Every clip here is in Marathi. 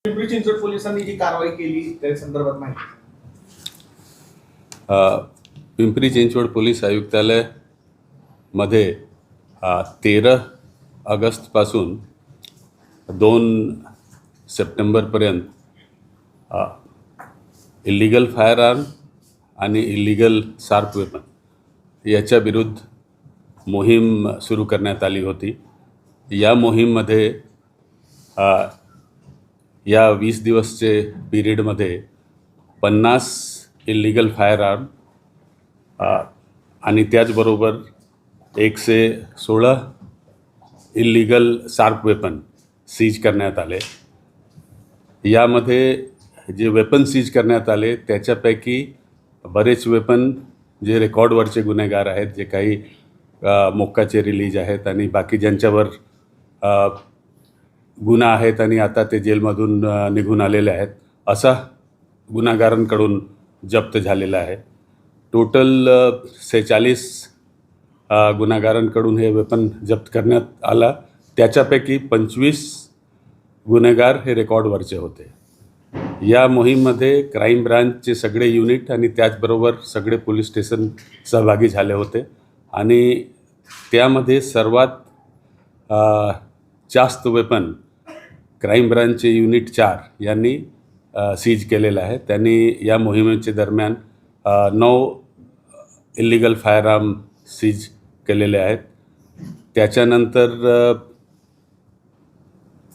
पिंपरी चिंचवड पोलिसांनी जी कारवाई केली त्या संदर्भात माहिती. पिंपरी चिंचवड पोलीस आयुक्तालय मध्ये 13 ऑगस्टपासून 2 सप्टेंबरपर्यंत इल्लीगल फायर आर्म आणि इल्लीगल शार्प वेपन याच्या विरुद्ध मोहीम सुरू करण्यात आली होती. या मोहीममध्ये या 20 दिवसचे पिरियडमध्ये 50 इल्लीगल फायर आर्म आणि त्याचबरोबर 116 इल्लीगल शार्प वेपन सीज करण्यात आले. यामध्ये जे वेपन सीज करण्यात आले त्याच्यापैकी बरेच वेपन जे रेकॉर्डवरचे गुन्हेगार आहेत, जे काही मोक्काचे रिलीज आहेत आणि बाकी ज्यांच्यावर गुन्हा आहेत आणि आता ते जेलमधून निघून आलेले आहेत, असा गुन्हेगारांकडून जप्त झालेला आहे. टोटल 46 गुन्हेगारांकडून हे वेपन जप्त करण्यात आला. त्याच्यापैकी 25 गुन्हेगार हे रेकॉर्डवरचे होते. या मोहीममध्ये क्राईम ब्रांचचे सगळे युनिट आणि त्याचबरोबर सगळे पोलीस स्टेशन सहभागी झाले होते आणि त्यामध्ये सर्वात जास्त वेपन क्राईम ब्रांचचे युनिट 4 यांनी सीज केलेलं आहे. त्यांनी या मोहिमेच्या दरम्यान 9 इल्लीगल फायर आर्म सीज केलेले आहेत. त्याच्यानंतर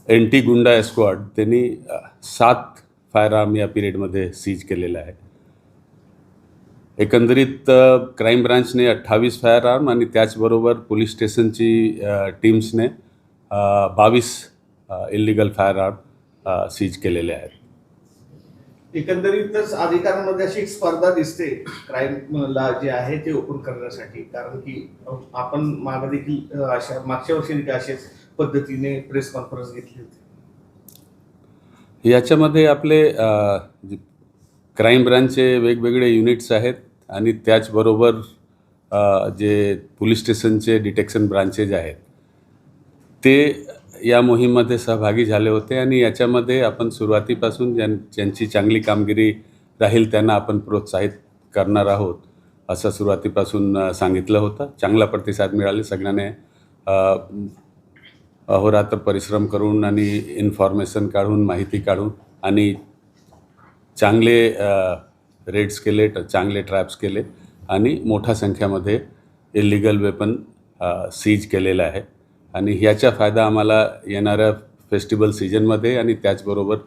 एंटी गुंडा स्क्वॉड त्यांनी 7 फायर आर्म या पिरियडमध्ये सीज केलेलं आहे. एकंदरीत क्राईम ब्रांचने 28 फायर आर्म आणि त्याचबरोबर police स्टेशनची टीम्सने 22 illegal fire arm seize केलेले आहेत. एकंदरीतच अधिकाऱ्यांमध्ये अशी एक स्पर्धा दिसते क्राईमला जे आहे ते ओपन करण्यासाठी, कारण की आपण मागे देखील मागच्या वर्षी देखील अशाच पद्धतीने प्रेस कॉन्फरन्स घेतली होती. याच्यामध्ये आपले क्राईम ब्रांचचे वेगवेगळे युनिट्स आहेत आणि त्याचबरोबर जे पोलीस स्टेशनचे डिटेक्शन ब्रांचेस आहेत ते या मोहीममध्ये सहभागी झाले होते आणि याच्यामध्ये आपण सुरुवातीपासून ज्यांची चांगली कामगिरी राहील त्यांना आपण प्रोत्साहित करणार आहोत असं सुरुवातीपासून सांगितलं होतं. चांगला प्रतिसाद मिळाले. सगळ्यांनी अहोरात्र परिश्रम करून आणि इन्फॉर्मेशन काढून, माहिती काढून आणि चांगले रेड्स केले, चांगले ट्रॅप्स केले आणि मोठ्या संख्येमध्ये इल्लीगल वेपन सीज केलेलं आहे आणि ह्याचा फायदा आम्हाला येणाऱ्या फेस्टिवल सीजनमध्ये आणि त्याचबरोबर